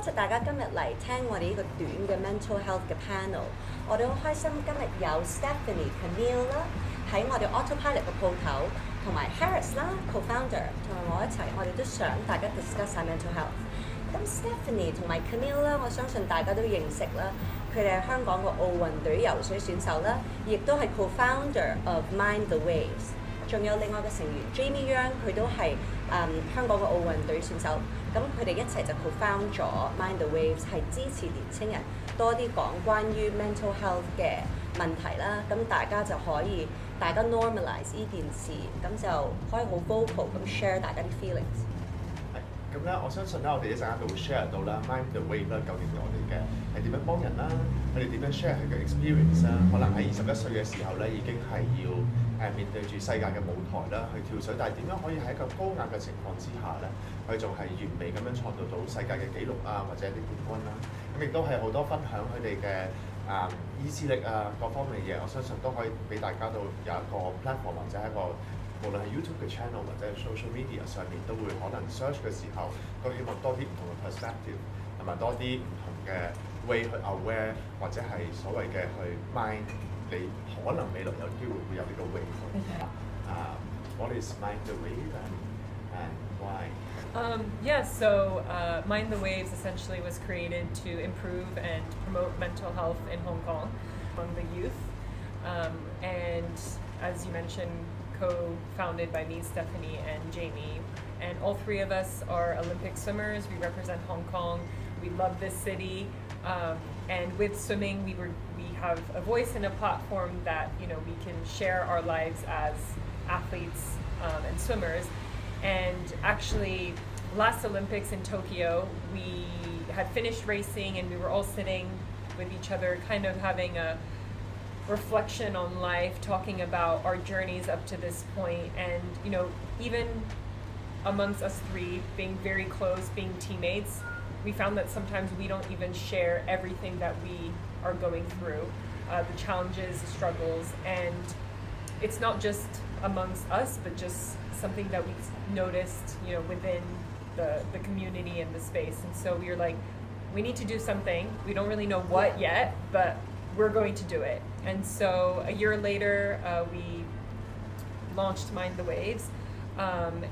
謝大家今日嚟聽我哋呢個短嘅 mental health 嘅 panel。我哋好開心今日有 Stephanie、Camille 啦，喺我哋 Autopilot 嘅鋪頭，同埋 Harris 啦 co-founder 同埋我一齊，我哋都想大家 discuss 下 mental health。咁 Stephanie 同埋 Camille 啦，我相信大家都認識啦，佢哋係香港個奧運隊游水選手啦，亦都係 co-founder of Mind the Waves。仲有另外嘅成員 Jamie Young， 佢都係香港嘅奧運隊選手。咁佢哋一齊就 co-found 咗 Mind the Waves， 係支持年青人多啲講關於 mental health 嘅問題啦。咁大家就可以大家 normalize 呢件事，咁就可以好 vocal 咁 share 大家啲 feelings。咁咧，我相信咧，我哋一陣間都會 share 到啦 ，Mind the Wave 啦，究竟我哋嘅係點樣幫人啦，佢哋點樣 share 佢嘅 experience 啦，可能喺21歲嘅時候咧，已經係要面對住世界嘅舞台啦，去跳水，但係點樣可以喺一個高壓嘅情況之下咧，佢仲係完美咁樣創造到世界嘅紀錄啊，或者啲冠軍啦，咁亦都係好多分享佢哋嘅意志力啊，各方面嘅嘢，我相信都可以俾大家都有一個 platform 或者一個。無論係 YouTube 嘅 channel 或者 social media 上面，都會可能 search 嘅時候，都希望多啲唔同嘅 perspective， 同埋多啲唔同嘅 way 去 aware， 或者係所謂嘅去 mind 你可能未來有機會會有呢個 wave。What is Mind the Wave and why? Mind the Waves essentially was created to improve and promote mental health in Hong Kong among the youth. And as you mentioned, co-founded by me, Stephanie, and Jamie. And all three of us are Olympic swimmers. We represent Hong Kong. We love this city. And with swimming, we have a voice and a platform that, we can share our lives as athletes and swimmers. And actually, last Olympics in Tokyo, we had finished racing and we were all sitting with each other, kind of having a reflection on life, talking about our journeys up to this point, and even amongst us three being very close, being teammates, we found that sometimes we don't even share everything that we are going through, the challenges, the struggles, and it's not just amongst us, but just something that we noticed, within the community and the space. And so we were like, we need to do something. We don't really know what yet, but we're going to do it. And so a year later, we launched Mind the Waves, and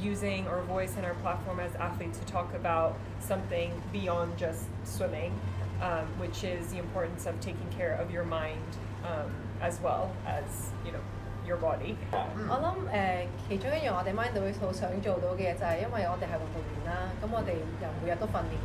using our voice and our platform as athletes to talk about something beyond just swimming, which is the importance of taking care of your mind as well as your body. 我諗其中一樣我哋 Mind the Waves 好想做到嘅嘢就係因為我哋係運動員啦，咁我哋又每日都訓練。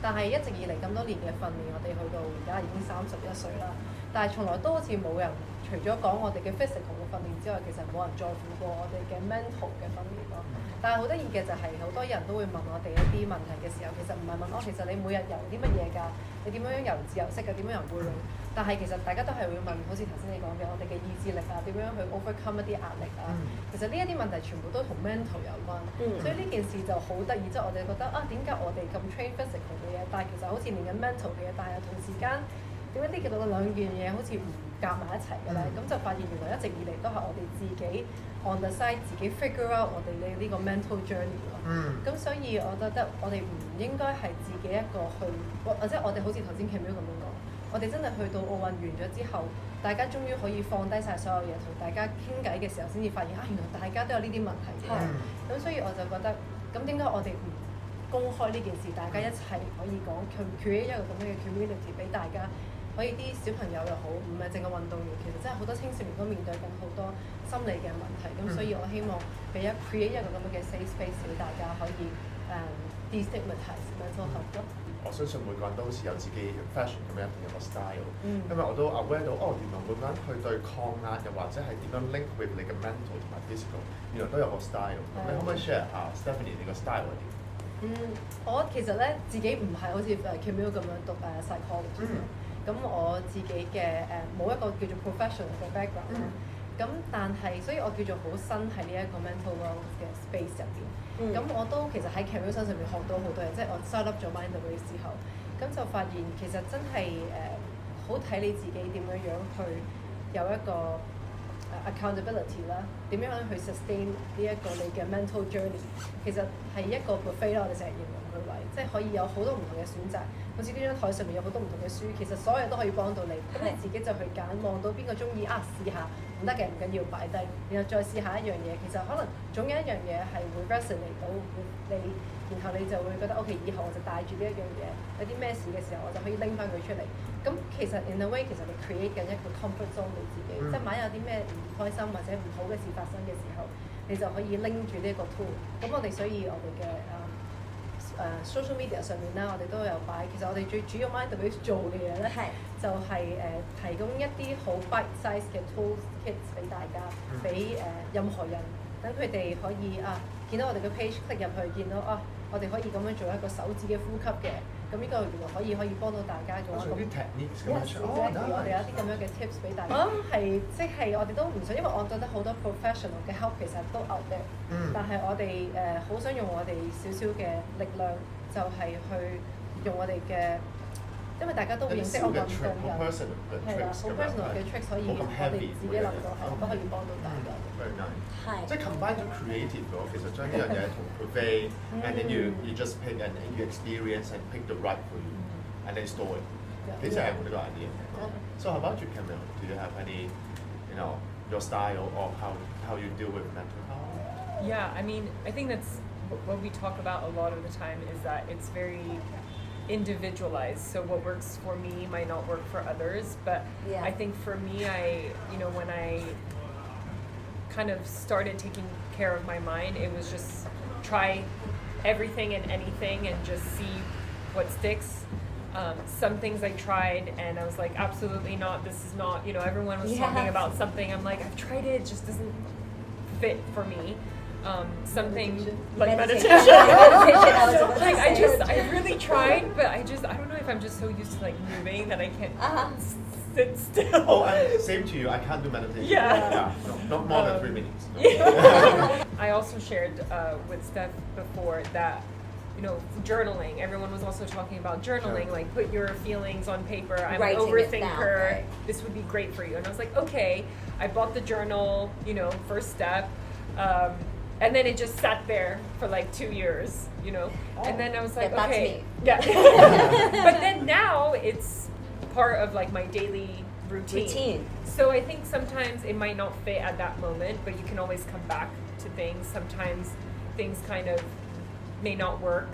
但係一直以嚟咁多年嘅訓練，我哋去到而家已經31歲啦。但係從來都好似冇人，除咗講我哋嘅 physical 嘅訓練之外，其實冇人在乎過我哋嘅 mental 嘅訓練咯。但係好得意嘅就係好多人都會問我哋一啲問題嘅時候，其實唔係問我，其實你每日游啲乜嘢㗎？你點樣游自由式㗎？點樣游背泳？但係其實大家都係會問，好似頭先你講嘅，我哋嘅意志力啊，點樣去 overcome 一啲壓力啊？其實呢一啲問題全部都同 mental 有關，所以呢件事就好得意。即係我哋覺得點解我哋咁 train physical 嘅嘢，但係其實好似練緊 mental 嘅嘢，但係同時間點解呢兩樣嘢好似唔夾埋一齊嘅咧？咁就發現原來一直以嚟都係我哋自己 on the side 自己 figure out 我哋呢個 mental journey 咯。咁所以我覺得我哋唔應該係自己一個去，或者我哋好似頭先 Camille 咁樣講。我哋真係去到奧運完咗之後，大家終於可以放低晒所有嘢，同大家傾偈嘅時候，先至發現原來大家都有呢啲問題嘅。咁所以我就覺得，咁點解我哋唔公開呢件事，大家一齊可以講 create 一個咁樣嘅 community 俾大家，可以啲小朋友又好，唔係淨係運動員，其實真係好多青少年都面對緊好多心理嘅問題。咁所以我希望create 一個咁樣嘅 safe space 俾大家可以destigmatize mental health 咯。我相信每個人都好似有自己 fashion 咁樣一定有個 style，因為我都 aware 到原來每個人去對抗壓又或者係點樣 link with 你嘅 mental 同埋 physical， 原來都有個 style。咁你可唔可以 share 下 Stephanie 你個 style 係點？我其實咧自己唔係好似Camille 咁樣讀psychology，咁我自己嘅冇一個叫做 professional 嘅 background，咁但係所以我叫做好新喺呢一個 mental world 嘅 space 入邊。咁我都其實喺 Camille 身上面學到好多嘢，即係我 start up 咗 Mind the Waves 之後，咁就發現其實真係好睇你自己點樣去有一個accountability 啦，點點樣去 sustain 呢一個你嘅 mental journey， 其實係一個 buffet 啦，我哋成日形容佢為，即係可以有好多唔同嘅選擇。好似呢張台上面有好多唔同嘅書，其實所有都可以幫到你。咁你自己就去揀，望到邊個中意試下，唔得嘅唔緊要擺低，然後再試下一樣嘢。其實可能總有一樣嘢係會 resonate 到你，然後你就會覺得 OK， 以後我就帶住呢一樣嘢，有啲咩事嘅時候我就可以拎翻佢出嚟。咁其實 in a way 其實你 create 緊一個 comfort zone 你自己，即係萬一有啲咩唔開心或者唔好嘅事發生嘅時候，你就可以拎住呢一個 tool。咁我哋所以我哋嘅social media 上面啦，我哋都有擺。其實我哋最主要 mind 會做嘅嘢咧，就係提供一啲好 bite size 嘅 tools kits 俾大家，俾任何人，等佢哋可以見到我哋嘅 page click 入去，見到我哋可以咁樣做一個手指嘅呼吸嘅。咁呢個原來可以幫到大家嘅話，咁 exactly 我哋有一啲咁樣嘅 tips 俾大家。我諗係即係我哋都唔想，因為我覺得好多 professional 嘅 help 其實都 out there，但係我哋好想用我哋少少嘅力量，就係去用我哋嘅，因為大家都會認識我運動人，係啦，好 personal 嘅 tricks， 所以我哋自己諗到係都可以幫到大家。即係 combine 咗 creative 咗，其實將呢樣嘢同 buffet and then you just pick and you experience and pick the right for you and then store it。幾正喎呢個 idea。So how about you, Camille? Do you have any, your style or how you deal with mental health? Yeah, I mean, I think that's what we talk about a lot of the time is that it's very individualized. So what works for me might not work for others, but I think for me, when I kind of started taking care of my mind, it was just try everything and anything and just see what sticks. Some things I tried and I was like, absolutely not, this is not, everyone was talking about something, I'm like, I've tried it just doesn't fit for me. Something like meditation. Like I really tried, but I don't know if I'm just so used to like moving that I can't sit still. Oh, same to you. I can't do meditation. Yeah. No, not more than 3 minutes. No. Yeah. I also shared with Steph before that, journaling. Everyone was also talking about journaling, like put your feelings on paper. I'm an overthinker. Down, this would be great for you. And I was like, okay. I bought the journal, first step. And then it just sat there for like 2 years, and then I was like, okay. Yeah. But then now it's part of like my daily routine. So I think sometimes it might not fit at that moment, but you can always come back to things. Sometimes things kind of may not work.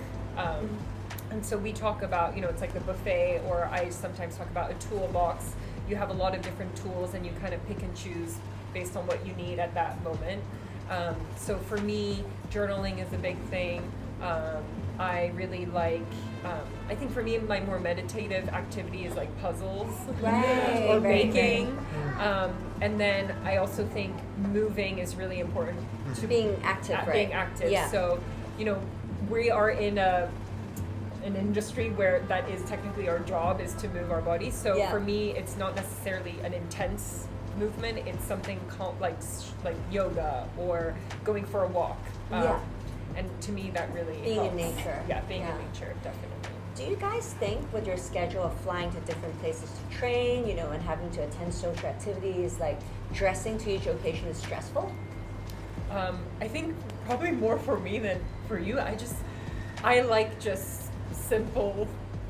And so we talk about, it's like the buffet, or I sometimes talk about a toolbox. You have a lot of different tools and you kind of pick and choose based on what you need at that moment. So for me, journaling is a big thing. I really like, I think for me, my more meditative activity is like puzzles or baking. And then I also think moving is really important. To being active, right? Being active. Yeah. So, we are in an industry where that is technically our job is to move our bodies. So for me, it's not necessarily an intense movement. It's something called like yoga or going for a walk. And to me, that really being helps. In nature. Yeah, being in nature, definitely. Do you guys think with your schedule of flying to different places to train, and having to attend social activities, like dressing to each occasion is stressful? I think probably more for me than for you. I like just simple,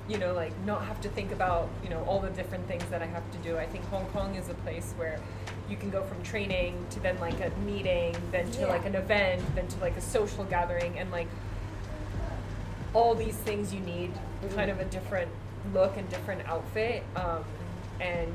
like not have to think about, all the different things that I have to do. I think Hong Kong is a place where you can go from training to then like a meeting, then to like an event, then to like a social gathering, and like all these things you need kind of a different look and different outfit. And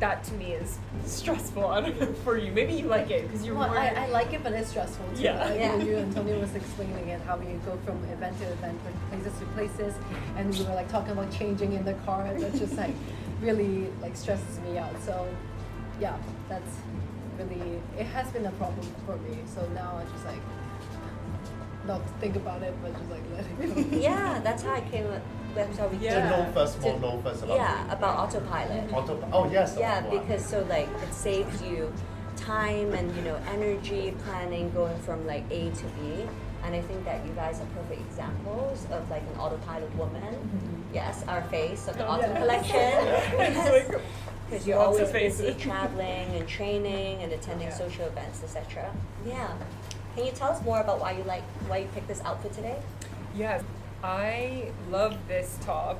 that to me is stressful. I don't know for you. Maybe you like it because you're more. I like it, but it's stressful too. Yeah. When you and Antonia was explaining it, how you go from event to event, from places to places, and we were like talking about changing in the car, and that just like really like stresses me out. So yeah, that's really, it has been a problem for me. So now I just like not think about it, but just like let it go. Yeah, that's how I came up. That's how we So know first about about Autopilot. Oh yes. Yeah, because so like it saves you time and energy planning going from like A to B. And I think that you guys are perfect examples of like an autopilot woman. Yes, our face of the autumn collection. Because you're Lots of always busy faces. traveling and training and attending social events, etc. Yeah. Can you tell us more about why you picked this outfit today? Yes, I love this top.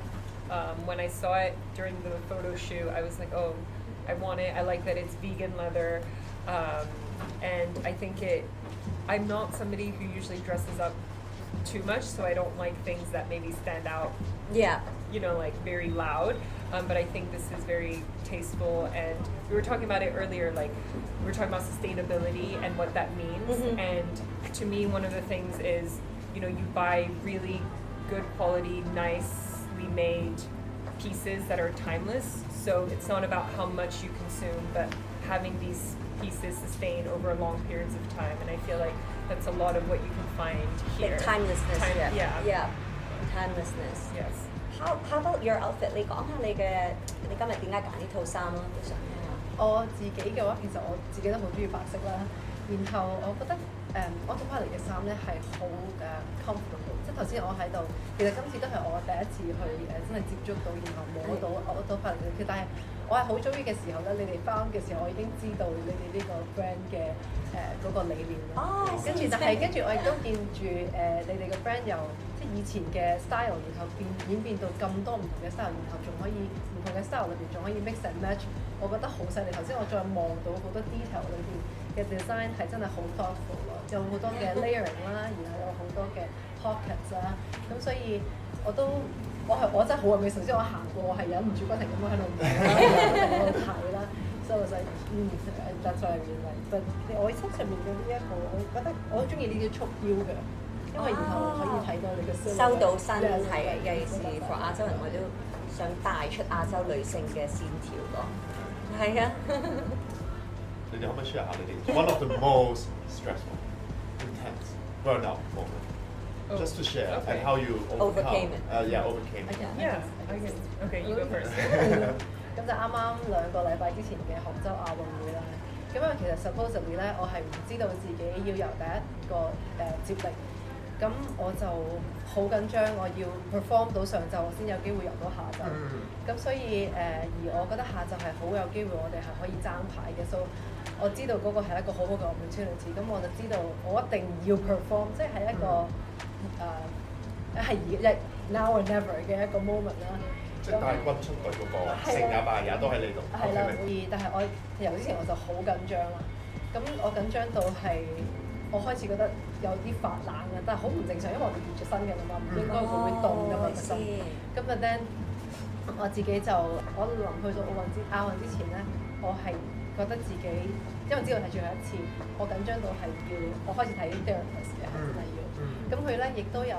When I saw it during the photo shoot, I was like, oh, I want it. I like that it's vegan leather. And I think I'm not somebody who usually dresses up too much, so I don't like things that maybe stand out, Yeah. like very loud. But I think this is very tasteful, and we were talking about it earlier, like we were talking about sustainability and what that means. And to me, one of the things is, you buy really good quality, nicely made pieces that are timeless. So it's not about how much you consume, but having these pieces sustain over long periods of time. And I feel like that's a lot of what you can find here. Like timelessness. Yeah. Yeah. Timelessness. Yes. How about your outfit? 你講下你今日點解揀呢套衫咯？都想聽下。我自己嘅話，其實我自己都好中意白色啦。然後我覺得Autopilot 嘅衫咧係好comfortable，即係頭先我喺度，其實今次都係我第一次去真係接觸到，然後摸到Autopilot 嘅票。但係我係好中意嘅時候咧，你哋翻嘅時候，我已經知道你哋呢個 brand 嘅嗰個理念啦。哦，跟住我亦都見住你哋嘅 brand 由即係以前嘅 style，然後演變到咁多唔同嘅 style，然後仲可以唔同嘅 style 裏邊仲可以 mix and match， 我覺得好犀利。頭先我再望到好多 detail 裏邊嘅 design 係真係好 thoughtful 咯，有好多嘅 layering 啦，然後有好多嘅 pockets 啦，咁所以我真係好 amazed。首先我行過，我係忍唔住不停咁喺度望啦，喺度睇啦，所以我就that's what I mean like。但我身上面嘅呢一個，我覺得我好中意呢啲束腰嘅，因為然後可以睇到你嘅收到身體嘅，尤其是 for 亞洲人，我都想帶出亞洲女性嘅線條咯。係啊。你哋可唔可以 share 下你哋 one of the most stressful, intense burnout moment? Just to share Okay. and how you Overcame it. Overcame it. Yeah. Okay, you go first. 咁就啱啱2個禮拜之前嘅杭州亞運會啦。咁因為其實 supposedly 咧，我係唔知道自己要由第一個接力，咁我就好緊張，我要 perform 到上晝，我先有機會游到下晝。咁所以而我覺得下晝係好有機會，我哋係可以爭牌嘅。So 我知道嗰個係一個好好嘅 opportunity，咁我就知道我一定要 perform， 即係一個係now or never 嘅一個 moment 啦。即係帶軍出隊嗰個成也敗也都喺你度。係啦，但係我游之前我就好緊張啦。咁我緊張到係我開始覺得有啲發冷嘅，但係好唔正常，因為我哋熱咗身嘅嘛，唔應該會凍㗎嘛個身。咁啊 then 我自己就我臨去到亞運之前咧，我係覺得自己因為知道係最後一次，我緊張到係我開始睇 therapist 嘅，係真係要。咁佢咧亦都有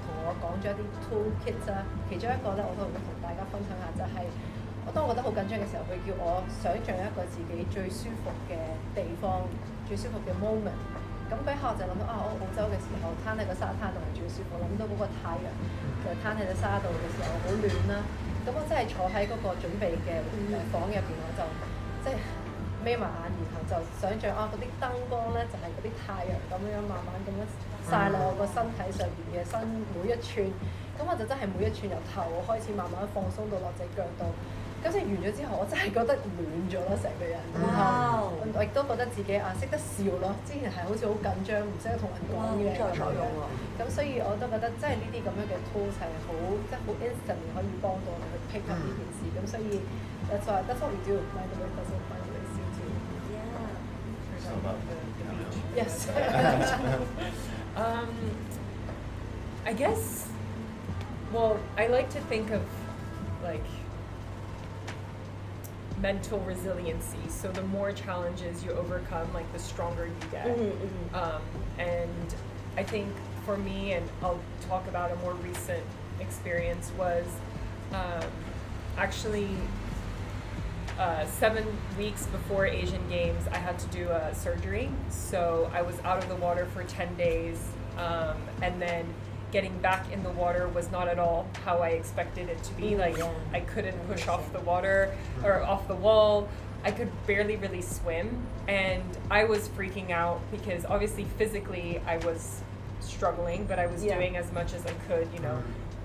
同我講咗一啲 toolkits 啦，其中一個咧我都會同大家分享下，就係當我覺得好緊張嘅時候，佢叫我想像一個自己最舒服嘅地方，最舒服嘅 moment。咁嗰一刻我就諗到我澳洲嘅時候攤喺個沙灘度係最舒服，諗到嗰個太陽就攤喺隻沙度嘅時候好暖啦。咁我真係坐喺嗰個準備嘅房入邊，我就即係眯埋眼，然後就想像嗰啲燈光咧就係嗰啲太陽咁樣慢慢咁樣曬落我個身體上邊嘅身每一寸。咁我就真係每一寸由頭開始慢慢放鬆到落隻腳度。咁即係完咗之後，我真係覺得暖咗啦成個人。然後我亦都覺得自己識得笑咯。之前係好似好緊張，唔識得同人講嘢咁樣。咁所以我都覺得即係呢啲咁樣嘅 tools 係好即係好 instant 可以幫到我哋去 pick up 呢件事。咁所以 that's what we do. My the way doesn't find a way to. So about Yes. I guess. Well, I like to think of like mental resiliency. So the more challenges you overcome, like the stronger you get. And I think for me, and I'll talk about a more recent experience, was actually 7 weeks before Asian Games, I had to do a surgery. So I was out of the water for 10 days, and then getting back in the water was not at all how I expected it to be. Like I couldn't push off the water or off the wall. I could barely really swim, and I was freaking out because obviously physically I was struggling, but I was doing as much as I could, you know,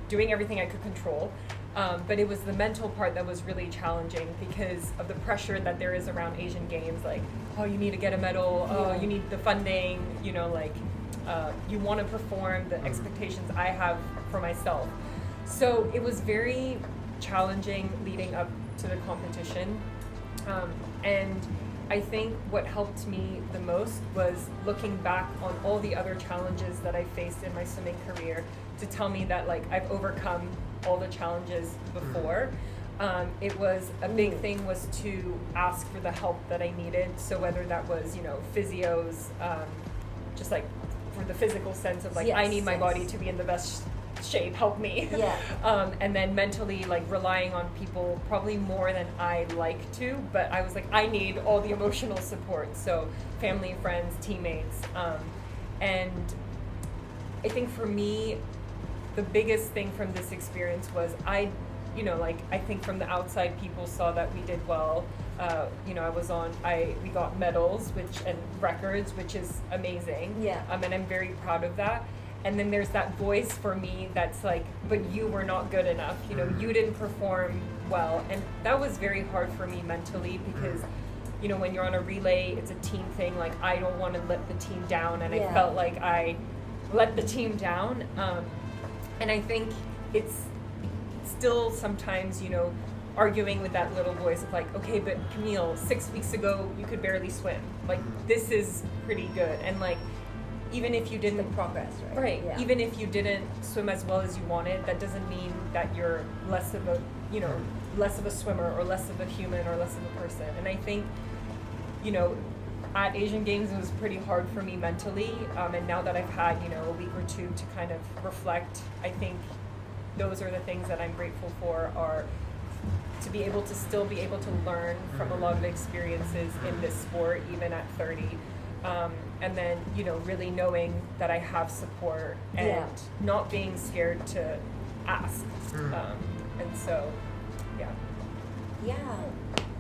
doing everything I could control. But it was the mental part that was really challenging because of the pressure that there is around Asian Games. Like, oh, you need to get a medal. Oh, you need the funding. You know, like, you want to perform. The expectations I have for myself. So it was very challenging leading up to the competition. And I think what helped me the most was looking back on all the other challenges that I faced in my swimming career to tell me that, like, I've overcome all the challenges before. It was a big thing was to ask for the help that I needed. So whether that was, you know, physios, just like for the physical sense of like, I need my body to be in the best shape, help me. And then mentally, like, relying on people probably more than I like to, but I was like, I need all the emotional support. So family, friends, teammates. And I think for me, the biggest thing from this experience was you know, like, I think from the outside people saw that we did well. You know, we got medals, and records, which is amazing. And I'm very proud of that. And then there's that voice for me that's like, but you were not good enough. You know, you didn't perform well. And that was very hard for me mentally because, you know, when you're on a relay, it's a team thing. Like, I don't want to let the team down. And I felt like I let the team down. And I think it's still sometimes, you know, arguing with that little voice of like, okay, but Camille, 6 weeks ago, you could barely swim. Like, this is pretty good. And like, even if you didn't progress, right? Even if you didn't swim as well as you wanted, that doesn't mean that you're less of a, you know, less of a swimmer or less of a human or less of a person. And I think, you know, at Asian Games it was pretty hard for me mentally. And now that I've had, you know, a week or two to kind of reflect, I think those are the things that I'm grateful for, are to be able to still be able to learn from a lot of experiences in this sport, even at 30. And then, you know, really knowing that I have support and not being scared to ask. And so,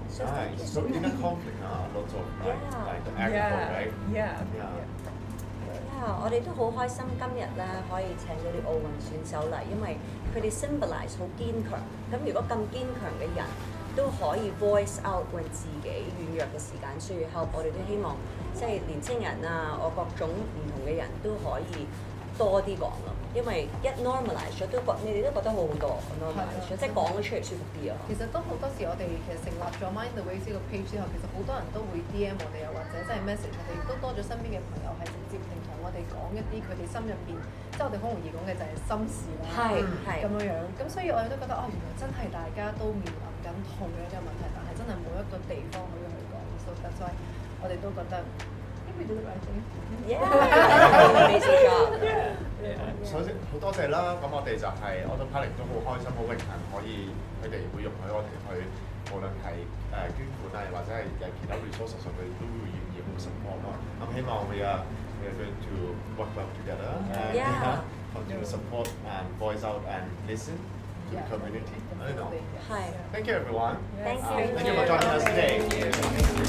So thank you Nice. so So in a much. conflict, lots of like the alcohol, right? Yeah. 我哋都好開心今日咧可以請到啲奧運選手嚟，因為佢哋 symbolize 好堅強。咁如果咁堅強嘅人都可以 voice out 為自己軟弱嘅時間需要 help， 我哋都希望即係年青人啊，我各種唔同嘅人都可以多啲講咯。因為一 normalize 咗你哋都覺得好多 normalize 咗，即係講咗出嚟舒服啲啊。其實都好多時我哋其實成立咗 Mind the Waves 呢個 page 之後，其實好多人都會 DM 我哋，又或者即係 message 我哋，亦都多咗身邊嘅朋友係直接同我哋講一啲佢哋心入邊，即係我哋好容易講嘅就係心事啦，咁樣。咁所以我哋都覺得原來真係大家都面臨緊同樣嘅問題，但係真係冇一個地方可以去講。So that's why 我哋都覺得。We do the right thing. Amazing job. 首先好多謝啦，咁我哋就係 Autopilot 都好開心，好榮幸可以佢哋會容許我哋去，無論係捐款啊，或者係有其他 resources 上佢都會願意去 support 咯。咁希望we are going to work well together and continue to support and voice out and listen to the community. Thank you everyone. Thank you. Thank you for joining us today.